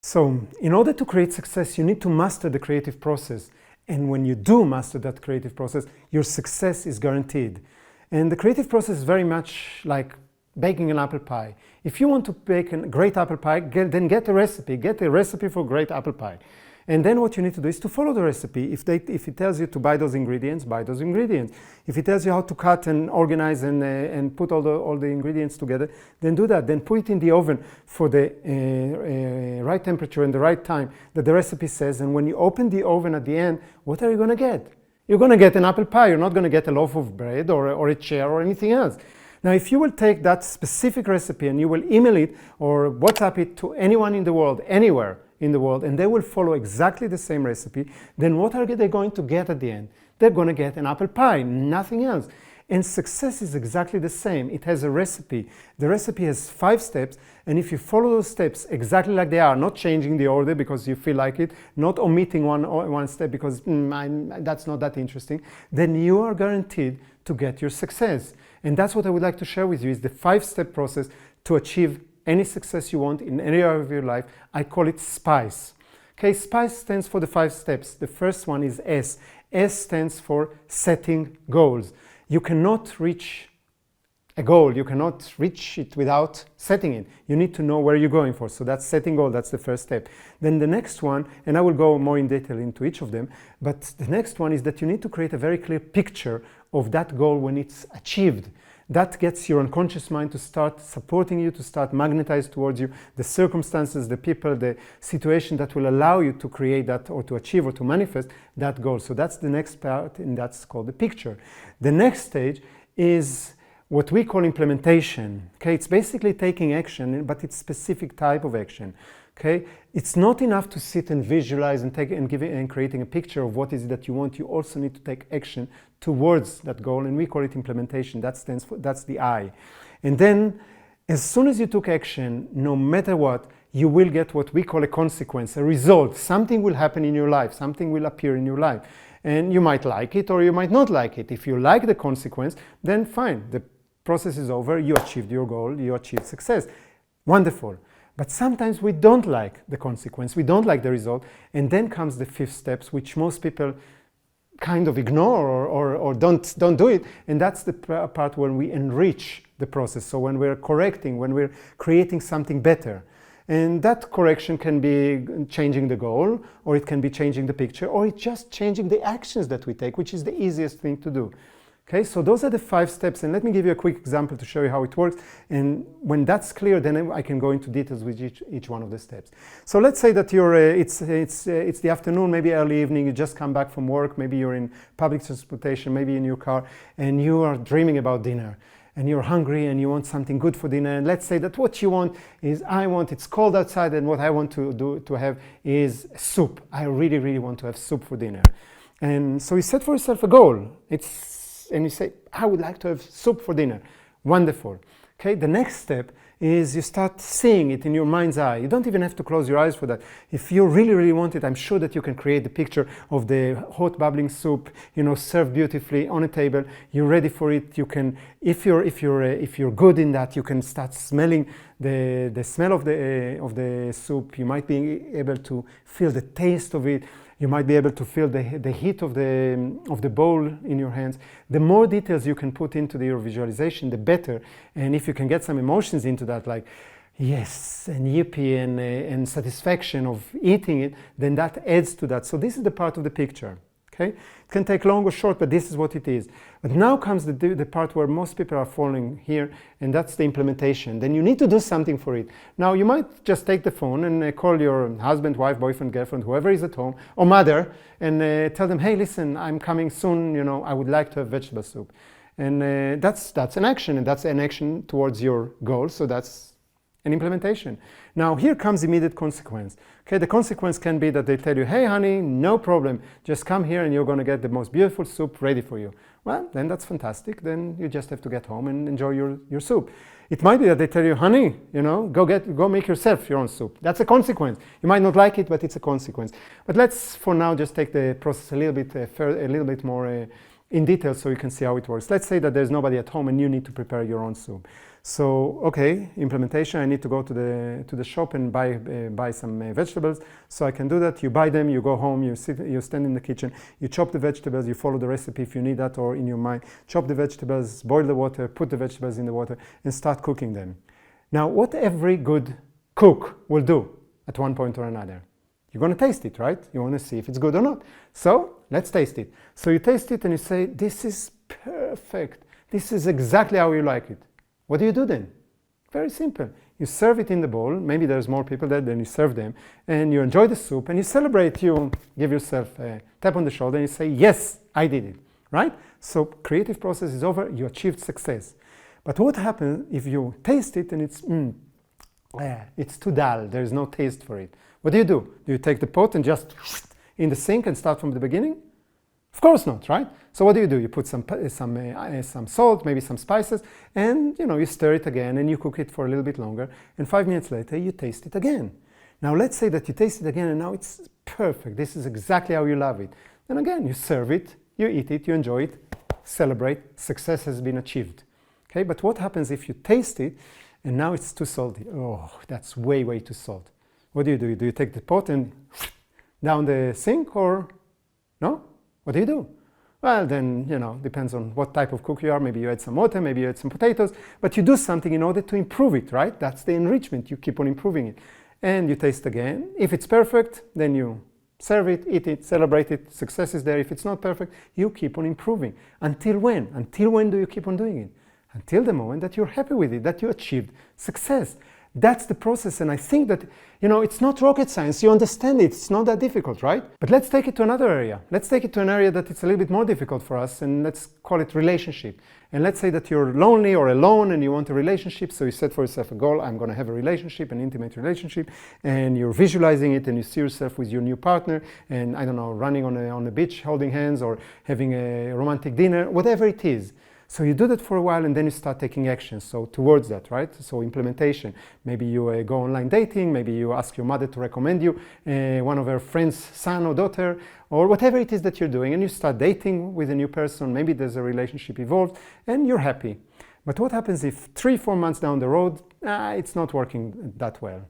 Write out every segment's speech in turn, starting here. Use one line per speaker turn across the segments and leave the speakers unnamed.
So in order to create success, you need to master the creative process. And when you do master that creative process, your success is guaranteed. And the creative process is very much like baking an apple pie. If you want to bake a great apple pie, then get a recipe. Get a recipe for great apple pie. And then what you need to do is to follow the recipe. If it tells you to buy those ingredients, buy those ingredients. If it tells you how to cut and organize and put all the ingredients together, then do that. Then put it in the oven for the right temperature and the right time that the recipe says. And when you open the oven at the end, what are you going to get? You're going to get an apple pie. You're not going to get a loaf of bread or a chair or anything else. Now, if you will take that specific recipe and you will email it or WhatsApp it to anyone in the world, anywhere in the world, and they will follow exactly the same recipe, then what are they going to get at the end? They're going to get an apple pie, nothing else. And success is exactly the same. It has a recipe. The recipe has 5 steps, and if you follow those steps exactly like they are, not changing the order because you feel like it, not omitting one step because that's not that interesting, then you are guaranteed to get your success. And that's what I would like to share with you, is the 5-step process to achieve any success you want in any area of your life. I call it SPICE. Okay, SPICE stands for the 5 steps. The first one is S. S stands for setting goals. You cannot reach a goal. You cannot reach it without setting it. You need to know where you're going for. So that's setting goal. That's the first step. Then the next one, and I will go more in detail into each of them, but the next one is that you need to create a very clear picture of that goal when it's achieved. That gets your unconscious mind to start supporting you, to start magnetized towards you, the circumstances, the people, the situation that will allow you to create that or to achieve or to manifest that goal. So that's the next part, and that's called the picture. The next stage is what we call implementation. Okay, it's basically taking action, but it's specific type of action. Okay, it's not enough to sit and visualize and creating a picture of what is it that you want. You also need to take action towards that goal, and we call it implementation. That stands for, that's the I. And then, as soon as you took action, no matter what, you will get what we call a consequence, a result. Something will happen in your life. Something will appear in your life, and you might like it or you might not like it. If you like the consequence, then fine. The process is over. You achieved your goal. You achieved success. Wonderful. But sometimes we don't like the consequence, we don't like the result, and then comes the 5th steps, which most people kind of ignore or don't do it, and that's the part where we enrich the process. So when we're correcting, when we're creating something better, and that correction can be changing the goal, or it can be changing the picture, or it's just changing the actions that we take, which is the easiest thing to do. Okay, so those are the 5 steps, and let me give you a quick example to show you how it works. And when that's clear, then I can go into details with each one of the steps. So let's say that you're it's the afternoon, maybe early evening. You just come back from work. Maybe you're in public transportation, maybe in your car, and you are dreaming about dinner. And you're hungry and you want something good for dinner. And let's say that what you want is, it's cold outside, and what I want to have is soup. I really, really want to have soup for dinner. And so you set for yourself a goal. And you say, I would like to have soup for dinner. Wonderful. Okay, the next step is you start seeing it in your mind's eye. You don't even have to close your eyes for that. If you really, really want it, I'm sure that you can create the picture of the hot bubbling soup, served beautifully on a table. You're ready for it. You can, if you're good in that, you can start smelling the smell of the soup. You might be able to feel the taste of it. You might be able to feel the heat of the bowl in your hands. The more details you can put into your visualization, the better. And if you can get some emotions into that, like yes, and yippee, and satisfaction of eating it, then that adds to that. So this is the part of the picture. Okay? It can take long or short, but this is what it is. But now comes the part where most people are falling here, and that's the implementation. Then you need to do something for it. Now, you might just take the phone and call your husband, wife, boyfriend, girlfriend, whoever is at home, or mother, and tell them, hey, listen, I'm coming soon, I would like to have vegetable soup. And that's an action, and that's an action towards your goal, so that's an implementation. Now, here comes immediate consequence. Okay, the consequence can be that they tell you, hey, honey, no problem. Just come here and you're going to get the most beautiful soup ready for you. Well, then that's fantastic. Then you just have to get home and enjoy your soup. It might be that they tell you, honey, go make yourself your own soup. That's a consequence. You might not like it, but it's a consequence. But let's, for now, just take the process a little bit more in detail so you can see how it works. Let's say that there's nobody at home and you need to prepare your own soup. So, okay, implementation, I need to go to the shop and buy some vegetables. So I can do that. You buy them, you go home, you stand in the kitchen, you chop the vegetables, you follow the recipe if you need that, or in your mind, chop the vegetables, boil the water, put the vegetables in the water, and start cooking them. Now, what every good cook will do at one point or another, you're going to taste it, right? You want to see if it's good or not. So let's taste it. So you taste it and you say, this is perfect. This is exactly how you like it. What do you do then? Very simple. You serve it in the bowl. Maybe there's more people there, then you serve them. And you enjoy the soup and you celebrate. You give yourself a tap on the shoulder and you say, yes, I did it, right? So creative process is over. You achieved success. But what happens if you taste it and it's too dull. There's no taste for it. What do? Do you take the pot and just in the sink and start from the beginning? Of course not, right? So what do? You put some salt, maybe some spices, and you stir it again and you cook it for a little bit longer. And 5 minutes later, you taste it again. Now let's say that you taste it again and now it's perfect. This is exactly how you love it. Then again, you serve it, you eat it, you enjoy it, celebrate, success has been achieved. Okay, but what happens if you taste it and now it's too salty? Oh, that's way, way too salt. What do? Do you take the pot and down the sink or no? What do? Well, then, depends on what type of cook you are. Maybe you add some water, maybe you add some potatoes, but you do something in order to improve it, right? That's the enrichment. You keep on improving it. And you taste again. If it's perfect, then you serve it, eat it, celebrate it. Success is there. If it's not perfect, you keep on improving. Until when? Until when do you keep on doing it? Until the moment that you're happy with it, that you achieved success. That's the process, and I think that, it's not rocket science. You understand it. It's not that difficult, right? But let's take it to another area. Let's take it to an area that it's a little bit more difficult for us, and let's call it relationship. And let's say that you're lonely or alone and you want a relationship, so you set for yourself a goal, I'm going to have a relationship, an intimate relationship, and you're visualizing it and you see yourself with your new partner and, I don't know, running on the beach, holding hands or having a romantic dinner, whatever it is. So you do that for a while and then you start taking action. So towards that, right? So implementation. Maybe you go online dating, maybe you ask your mother to recommend you one of her friends' son or daughter, or whatever it is that you're doing, and you start dating with a new person. Maybe there's a relationship evolved and you're happy. But what happens if 3-4 months down the road, it's not working that well?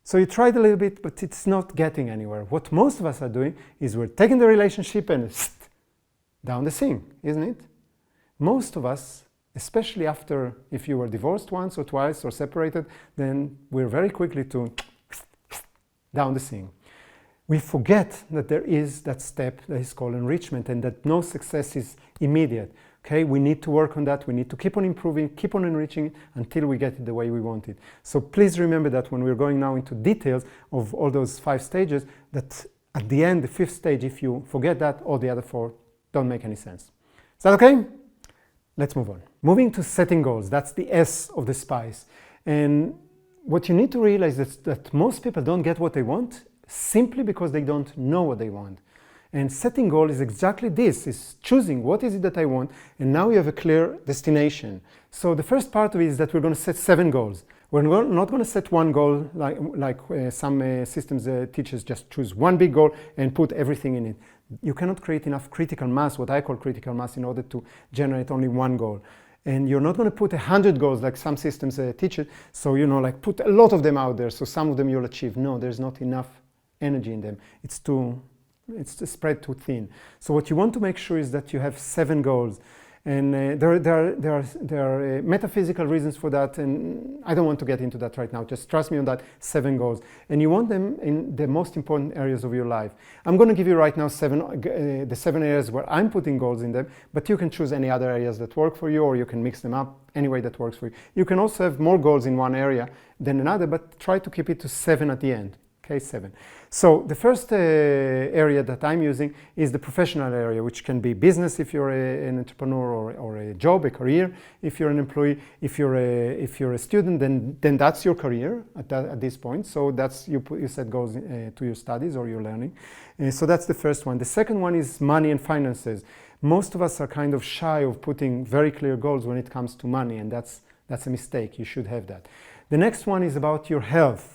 So you tried a little bit, but it's not getting anywhere. What most of us are doing is we're taking the relationship and down the sink, isn't it? Most of us, especially after, if you were divorced once or twice or separated, then we're very quickly to down the sink. We forget that there is that step that is called enrichment and that no success is immediate. Okay, we need to work on that. We need to keep on improving, keep on enriching it until we get it the way we want it. So please remember that when we're going now into details of all those 5 stages, that at the end, the 5th stage, if you forget that, all the other 4 don't make any sense. Is that okay? Let's move on. Moving to setting goals. That's the S of the SPICE. And what you need to realize is that most people don't get what they want simply because they don't know what they want. And setting goal is exactly this, is choosing what is it that I want, and now you have a clear destination. So the first part of it is that we're going to set 7 goals. We're not going to set one goal like some systems teachers just choose one big goal and put everything in it. You cannot create enough critical mass, what I call critical mass, in order to generate only one goal. And you're not going to put 100 goals like some systems teach it. So, like put a lot of them out there. So some of them you'll achieve. No, there's not enough energy in them. It's spread too thin. So what you want to make sure is that you have 7 goals. And there are metaphysical reasons for that, and I don't want to get into that right now. Just trust me on that. 7 goals, and you want them in the most important areas of your life. I'm going to give you right now the 7 areas where I'm putting goals in them, but you can choose any other areas that work for you, or you can mix them up any way that works for you. You can also have more goals in one area than another, but try to keep it to 7 at the end. Okay, 7. So the first area that I'm using is the professional area, which can be business if you're an entrepreneur, or a job, a career if you're an employee. If you're a student, then that's your career at this point. So that's you set goals to your studies or your learning. So that's the first one. The second one is money and finances. Most of us are kind of shy of putting very clear goals when it comes to money, and that's a mistake. You should have that. The next one is about your health,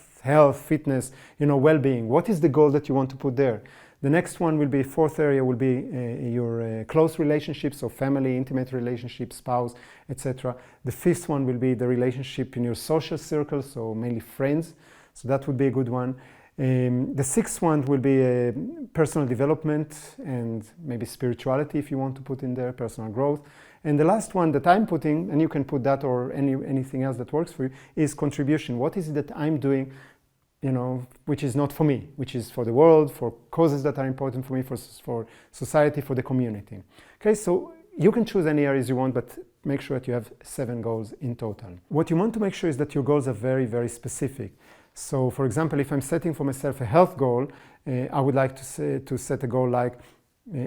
fitness, well-being. What is the goal that you want to put there? The next one will be, fourth area will be your close relationships, so family, intimate relationships, spouse, etc. The fifth one will be the relationship in your social circle, so mainly friends. So that would be a good one. The sixth one will be personal development and maybe spirituality, if you want to put in there, personal growth. And the last one that I'm putting, and you can put that or anything else that works for you, is contribution. What is it that I'm doing, which is not for me, which is for the world, for causes that are important for me, for society, for the community. Okay, so you can choose any areas you want, but make sure that you have 7 goals in total. What you want to make sure is that your goals are very, very specific. So, for example, if I'm setting for myself a health goal, I would like to set a goal like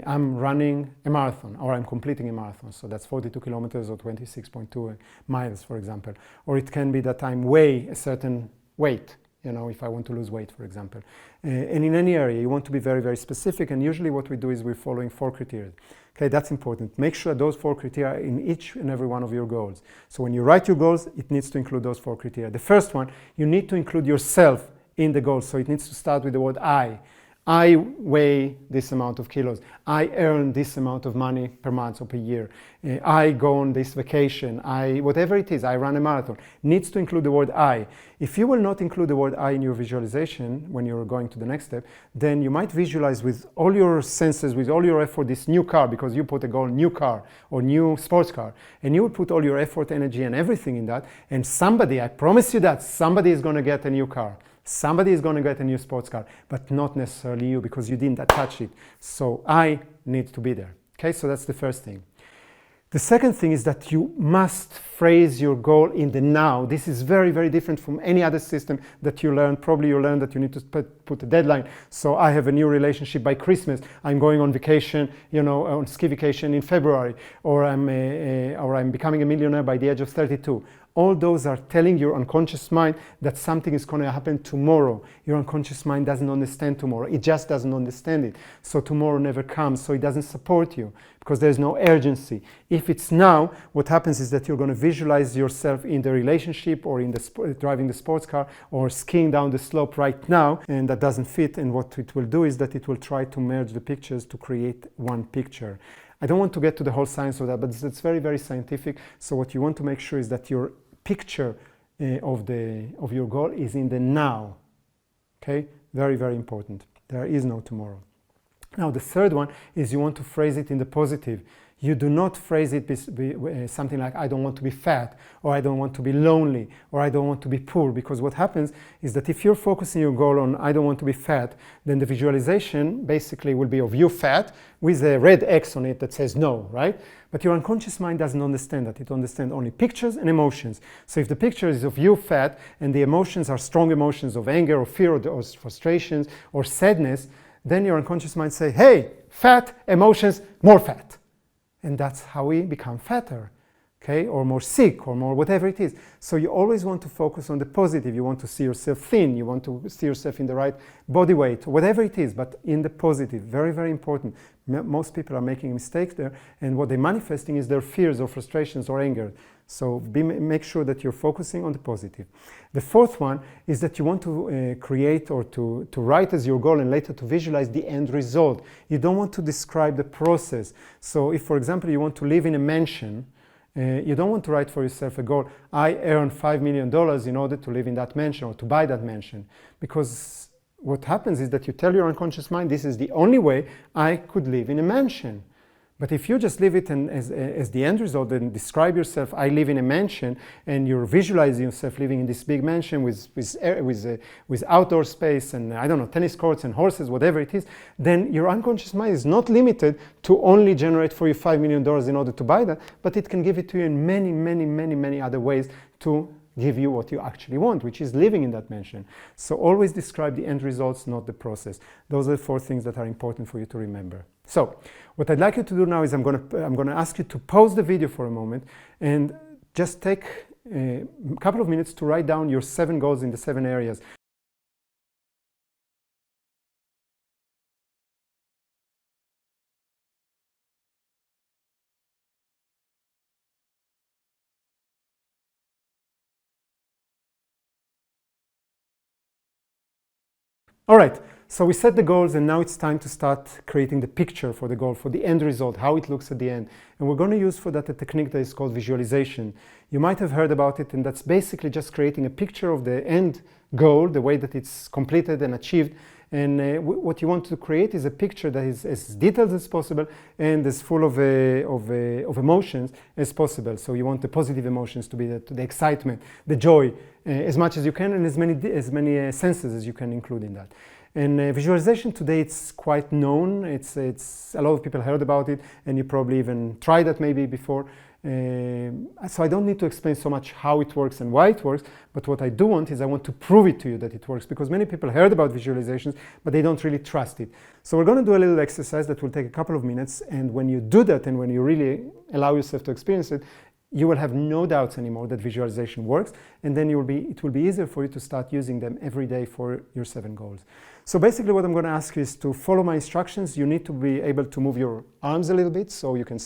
I'm running a marathon, or I'm completing a marathon. So that's 42 kilometers or 26.2 miles, for example. Or it can be that I'm weigh a certain weight, if I want to lose weight, for example. And in any area, you want to be very, very specific. And usually what we do is we're following 4 criteria. Okay, that's important. Make sure those 4 criteria are in each and every one of your goals. So when you write your goals, it needs to include those 4 criteria. The first one, you need to include yourself in the goal. So it needs to start with the word I. I weigh this amount of kilos. I earn this amount of money per month or per year. I go on this vacation. Whatever it is, I run a marathon. Needs to include the word I. If you will not include the word I in your visualization when you're going to the next step, then you might visualize with all your senses, with all your effort, this new car, because you put a goal, new car or new sports car, and you will put all your effort, energy, and everything in that. And somebody, I promise you that, somebody is going to get a new car. Somebody is going to get a new sports car, but not necessarily you, because you didn't attach it. So I need to be there. Okay, so that's the first thing. The second thing is that you must phrase your goal in the now. This is very, very different from any other system that you learn. Probably you learned that you need to put a deadline. So I have a new relationship by Christmas. I'm going on vacation, on ski vacation in February, or I'm becoming a millionaire by the age of 32. All those are telling your unconscious mind that something is going to happen tomorrow. Your unconscious mind doesn't understand tomorrow. It just doesn't understand it. So tomorrow never comes, so it doesn't support you because there's no urgency. If it's now, what happens is that you're going to visualize yourself in the relationship or in driving the sports car or skiing down the slope right now, and that doesn't fit. And what it will do is that it will try to merge the pictures to create one picture. I don't want to get to the whole science of that, but it's very, very scientific. So what you want to make sure is that your picture of your goal is in the now. Okay, very, very important. There is no tomorrow. Now the third one is you want to phrase it in the positive. You do not phrase it something like I don't want to be fat, or I don't want to be lonely, or I don't want to be poor, because what happens is that if you're focusing your goal on I don't want to be fat, then the visualization basically will be of you fat with a red X on it that says no, right? But your unconscious mind doesn't understand that. It understands only pictures and emotions. So if the picture is of you fat and the emotions are strong emotions of anger or fear or frustrations or sadness, then your unconscious mind say, hey, fat, emotions, more fat. And that's how we become fatter, okay? Or more sick, or more whatever it is. So you always want to focus on the positive. You want to see yourself thin. You want to see yourself in the right body weight, whatever it is, but in the positive. Very, very important. Most people are making a mistake there, and what they're manifesting is their fears or frustrations or anger. So make sure that you're focusing on the positive. The fourth one is that you want to create or to write as your goal and later to visualize the end result. You don't want to describe the process. So if, for example, you want to live in a mansion, you don't want to write for yourself a goal, I earn $5 million in order to live in that mansion or to buy that mansion. Because what happens is that you tell your unconscious mind, this is the only way I could live in a mansion. But if you just leave it as the end result and describe yourself, I live in a mansion, and you're visualizing yourself living in this big mansion with outdoor space and, I don't know, tennis courts and horses, whatever it is, then your unconscious mind is not limited to only generate for you $5 million in order to buy that, but it can give it to you in many, many, many, many other ways to give you what you actually want, which is living in that mansion. So always describe the end results, not the process. Those are the 4 things that are important for you to remember. So what I'd like you to do now is I'm going to ask you to pause the video for a moment and just take a couple of minutes to write down your 7 goals in the 7 areas. All right, So we set the goals, and now it's time to start creating the picture for the goal, for the end result, how it looks at the end. And we're going to use for that a technique that is called visualization. You might have heard about it, and that's basically just creating a picture of the end goal, the way that it's completed and achieved. And what you want to create is a picture that is as detailed as possible and as full of emotions as possible. So you want the positive emotions to be the excitement, the joy, as much as you can, and as many senses as you can include in that. And visualization today, it's quite known. It's a lot of people heard about it, and you probably even tried that maybe before. So I don't need to explain so much how it works and why it works, but what I do want is I want to prove it to you that it works, because many people heard about visualizations, but they don't really trust it. So we're going to do a little exercise that will take a couple of minutes, and when you do that and when you really allow yourself to experience it, you will have no doubts anymore that visualization works, and then it will be easier for you to start using them every day for your 7 goals. So basically what I'm going to ask you is to follow my instructions. You need to be able to move your arms a little bit, so you can,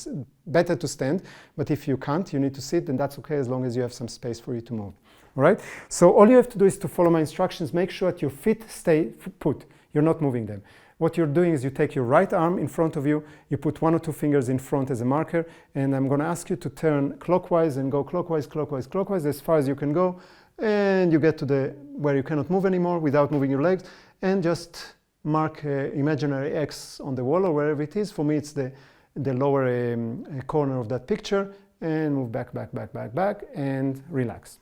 better to stand, but if you can't, you need to sit, and that's okay as long as you have some space for you to move. All right? So all you have to do is to follow my instructions. Make sure that your feet stay put. You're not moving them. What you're doing is you take your right arm in front of you, you put 1 or 2 fingers in front as a marker, and I'm going to ask you to turn clockwise and go clockwise, clockwise, clockwise as far as you can go, and you get to where you cannot move anymore without moving your legs, and just mark imaginary X on the wall or wherever it is. For me, it's the lower corner of that picture, and move back, back, back, back, back, and relax.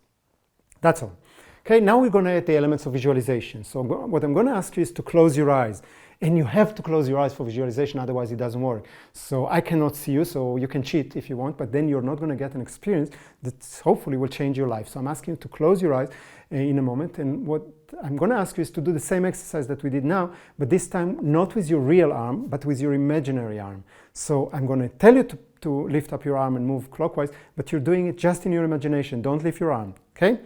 That's all. Okay, now we're going to add the elements of visualization. So what I'm going to ask you is to close your eyes. And you have to close your eyes for visualization, otherwise it doesn't work. So I cannot see you, so you can cheat if you want, but then you're not going to get an experience that hopefully will change your life. So I'm asking you to close your eyes in a moment, and what I'm going to ask you is to do the same exercise that we did now, but this time not with your real arm, but with your imaginary arm. So I'm going to tell you to lift up your arm and move clockwise, but you're doing it just in your imagination. Don't lift your arm, okay?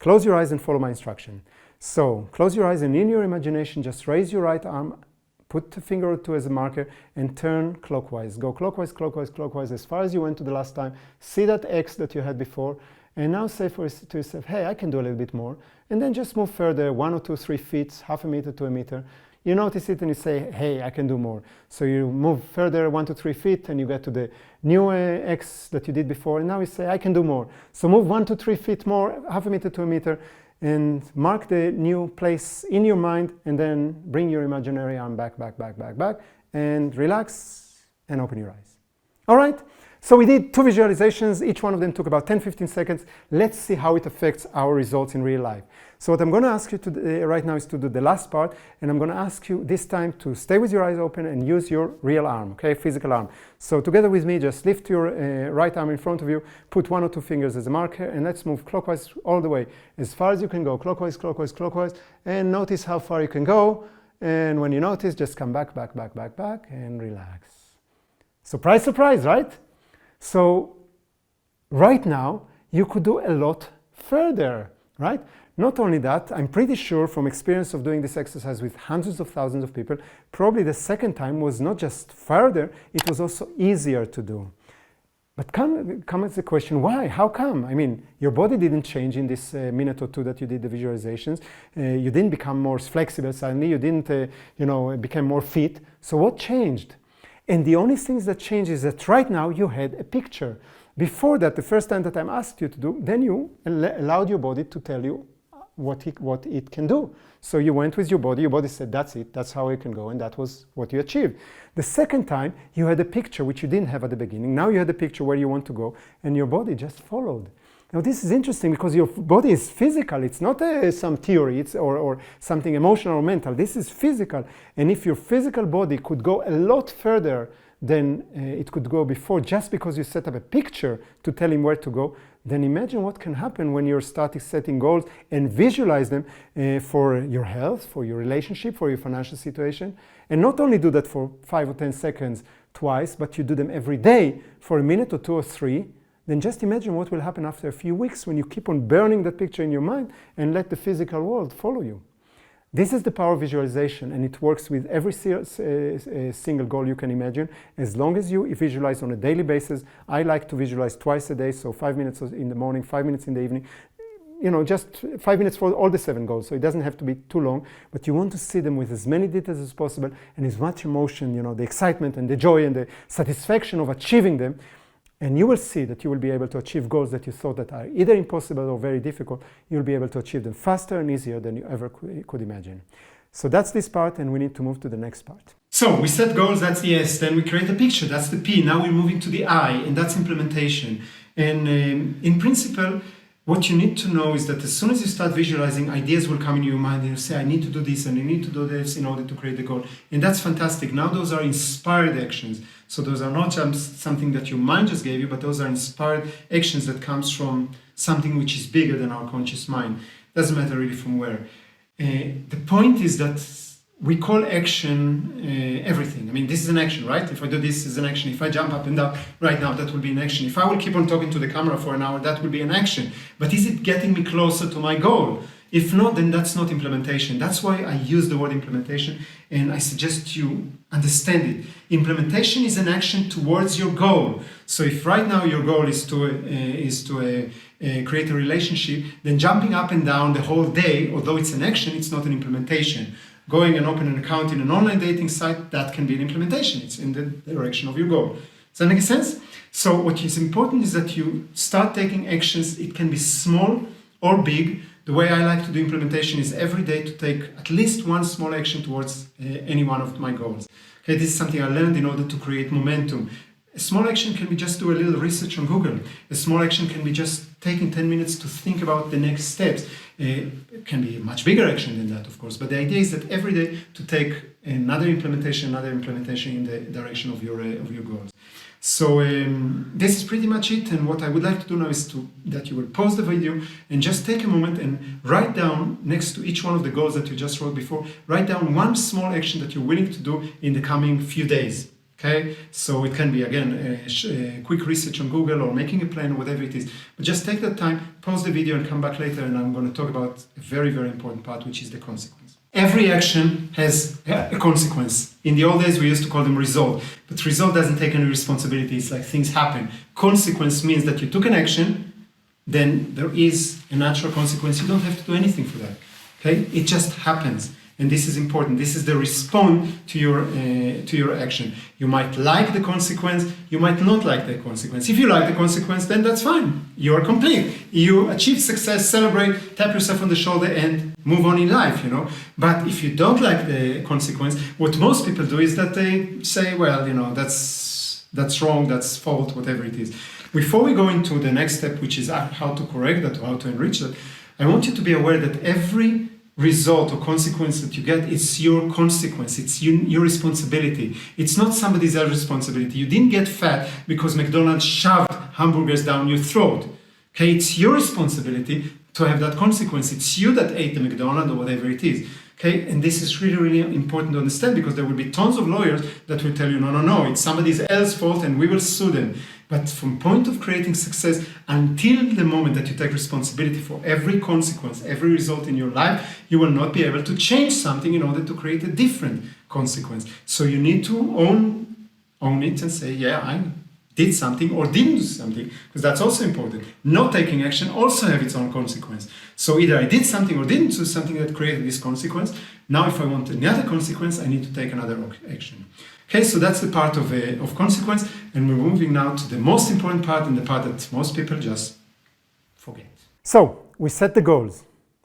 Close your eyes and follow my instruction. So close your eyes, and in your imagination just raise your right arm, put a finger or 2 as a marker, and turn clockwise. Go clockwise, clockwise, clockwise as far as you went to the last time. See that X that you had before, and now say to yourself, hey, I can do a little bit more. And then just move further, 1 or 2, 3 feet, half a meter to a meter. You notice it and you say, hey, I can do more. So you move further 1 to 3 feet, and you get to the new X that you did before, and now you say, I can do more. So move 1 to 3 feet more, half a meter to a meter, and mark the new place in your mind, and then bring your imaginary arm back, back, back, back, back, and relax and open your eyes. All right, so we did 2 visualizations. Each one of them took about 10-15 seconds. Let's see how it affects our results in real life. So what I'm going to ask you right now is to do the last part, and I'm going to ask you this time to stay with your eyes open and use your real arm, okay, physical arm. So together with me, just lift your right arm in front of you, put 1 or 2 fingers as a marker, and let's move clockwise all the way, as far as you can go, clockwise, clockwise, clockwise, and notice how far you can go. And when you notice, just come back, back, back, back, back, and relax. Surprise, surprise, right? So right now, you could do a lot further, right? Not only that, I'm pretty sure from experience of doing this exercise with hundreds of thousands of people, probably the second time was not just further, it was also easier to do. But comes the question, why? How come? I mean, your body didn't change in this minute or 2 that you did the visualizations. You didn't become more flexible suddenly. You didn't, become more fit. So what changed? And the only things that changed is that right now you had a picture. Before that, the first time that I asked you to do, then you allowed your body to tell you what it can do. So you went with your body said, that's it, that's how it can go, and that was what you achieved. The second time, you had a picture which you didn't have at the beginning. Now you had a picture where you want to go, and your body just followed. Now this is interesting because your body is physical. It's not some theory or something emotional or mental. This is physical. And if your physical body could go a lot further than it could go before, just because you set up a picture to tell him where to go, then imagine what can happen when you're setting goals and visualize them for your health, for your relationship, for your financial situation. And not only do that for 5 or 10 seconds twice, but you do them every day for a minute or 2 or 3, then just imagine what will happen after a few weeks when you keep on burning that picture in your mind and let the physical world follow you. This is the power of visualization, and it works with every single goal you can imagine, as long as you visualize on a daily basis. I like to visualize twice a day, so 5 minutes in the morning, 5 minutes in the evening. just 5 minutes for all the 7 goals, so it doesn't have to be too long, but you want to see them with as many details as possible and as much emotion, the excitement and the joy and the satisfaction of achieving them. And you will see that you will be able to achieve goals that you thought that are either impossible or very difficult. You'll be able to achieve them faster and easier than you ever could imagine. So that's this part, and we need to move to the next part. So we set goals, that's the S, then we create a picture, that's the P. Now we're moving to the I, and that's implementation. And in principle, what you need to know is that as soon as you start visualizing, ideas will come in your mind and you say, I need to do this and I need to do this in order to create the goal. And that's fantastic. Now those are inspired actions. So those are not just something that your mind just gave you, but those are inspired actions that comes from something which is bigger than our conscious mind. Doesn't matter really from where. The point is that we call action everything. I mean, this is an action, right? If I do this, is an action. If I jump up and down right now, that will be an action. If I will keep on talking to the camera for an hour, that will be an action. But is it getting me closer to my goal? If not, then that's not implementation. That's why I use the word implementation, and I suggest you understand it. Implementation is an action towards your goal. So if right now your goal is to create a relationship, then jumping up and down the whole day, although it's an action, it's not an implementation. Going and open an account in an online dating site, that can be an implementation. It's in the direction of your goal. Does that make sense? So what is important is that you start taking actions. It can be small or big. The way I like to do implementation is every day to take at least one small action towards any one of my goals. Okay, this is something I learned in order to create momentum. A small action can be just do a little research on Google. A small action can be just taking 10 minutes to think about the next steps. It can be a much bigger action than that, of course. But the idea is that every day to take another implementation in the direction of your goals. So this is pretty much it. And what I would like to do now is that you will pause the video and just take a moment and write down next to each one of the goals that you just wrote before, write down one small action that you're willing to do in the coming few days. Okay, so it can be, again, a quick research on Google or making a plan or whatever it is. But just take that time, pause the video and come back later, and I'm going to talk about a very, very important part, which is the consequence. Every action has a consequence. In the old days, we used to call them result. But result doesn't take any responsibility. It's like things happen. Consequence means that you took an action, then there is a natural consequence. You don't have to do anything for that. Okay, it just happens. And this is important. This is the response to your action. You might like the consequence, you might not like the consequence. If you like the consequence, then that's fine. You are complete. You achieve success, celebrate, tap yourself on the shoulder and move on in life, But if you don't like the consequence, what most people do is that they say, well, that's wrong, that's fault, whatever it is. Before we go into the next step, which is how to correct that, or how to enrich that, I want you to be aware that every result or consequence that you get, it's your consequence, it's your responsibility. It's not somebody else's responsibility. You didn't get fat because McDonald's shoved hamburgers down your throat. Okay, it's your responsibility to have that consequence. It's you that ate the McDonald's or whatever it is. Okay, and this is really, really important to understand, because there will be tons of lawyers that will tell you, no, it's somebody else's fault and we will sue them. But from point of creating success until the moment that you take responsibility for every consequence, every result in your life, you will not be able to change something in order to create a different consequence. So you need to own it and say, yeah, I did something or didn't do something, because that's also important. Not taking action also have its own consequence. So either I did something or didn't do something that created this consequence. Now if I want another consequence, I need to take another action. Okay, so that's the part of consequence, and we're moving now to the most important part, and the part that most people just forget. So we set the goals,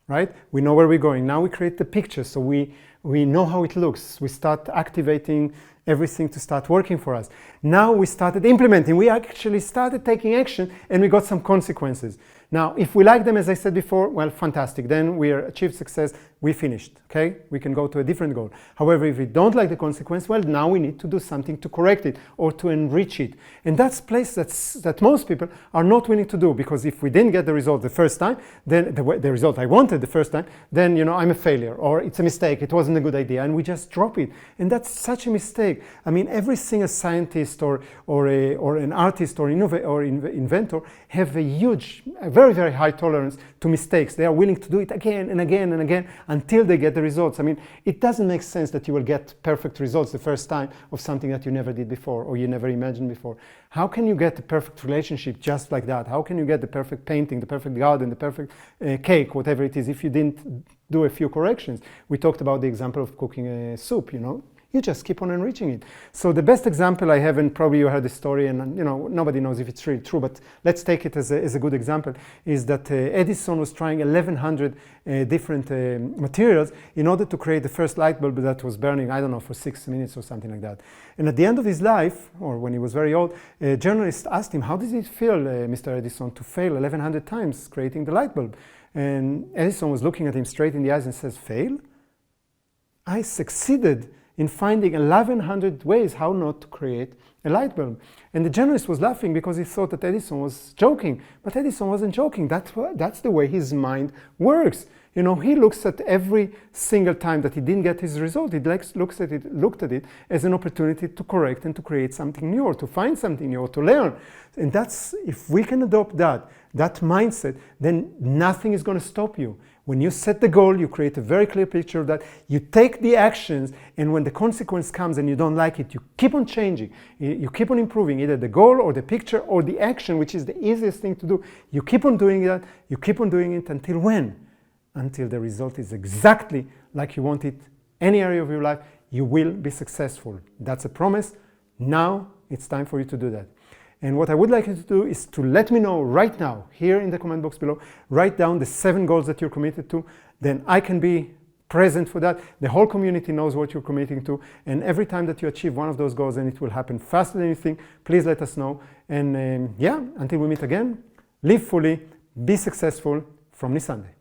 right? We know where we're going. Now we create the picture, so we know how it looks. We start activating everything to start working for us. Now we started implementing. We actually started taking action, and we got some consequences. Now, if we like them, as I said before, well, fantastic. Then we achieved success. We finished, okay? We can go to a different goal. However, if we don't like the consequence, well, now we need to do something to correct it or to enrich it. And that's a place that most people are not willing to do, because if we didn't get the result the first time, then the result I wanted the first time, then, I'm a failure, or it's a mistake, it wasn't a good idea, and we just drop it. And that's such a mistake. I mean, every single scientist or an artist or inventor have a very, very high tolerance to mistakes. They are willing to do it again and again and again until they get the results. I mean, it doesn't make sense that you will get perfect results the first time of something that you never did before or you never imagined before. How can you get the perfect relationship just like that? How can you get the perfect painting, the perfect garden, the perfect cake, whatever it is, if you didn't do a few corrections? We talked about the example of cooking a soup, you know. You just keep on enriching it. So the best example I have, and probably you heard the story, and you know nobody knows if it's really true, but let's take it as a good example, is that Edison was trying 1,100 different materials in order to create the first light bulb that was burning, I don't know, for 6 minutes or something like that. And at the end of his life, or when he was very old, a journalist asked him, how does it feel, Mr. Edison, to fail 1,100 times creating the light bulb? And Edison was looking at him straight in the eyes and says, fail? I succeeded in finding 1,100 ways how not to create a light bulb. And the journalist was laughing because he thought that Edison was joking. But Edison wasn't joking. That's the way his mind works. You know, he looks at every single time that he didn't get his result, he looked at it as an opportunity to correct and to create something new, or to find something new, or to learn. And that's, if we can adopt that mindset, then nothing is going to stop you. When you set the goal, you create a very clear picture of that. You take the actions, and when the consequence comes and you don't like it, you keep on changing. You keep on improving either the goal or the picture or the action, which is the easiest thing to do. You keep on doing that. You keep on doing it until when? Until the result is exactly like you want it. Any area of your life, you will be successful. That's a promise. Now it's time for you to do that. And what I would like you to do is to let me know right now, here in the comment box below, write down the 7 goals that you're committed to. Then I can be present for that. The whole community knows what you're committing to. And every time that you achieve one of those goals, and it will happen faster than you think, please let us know. And yeah, until we meet again, live fully, be successful. From Nisande.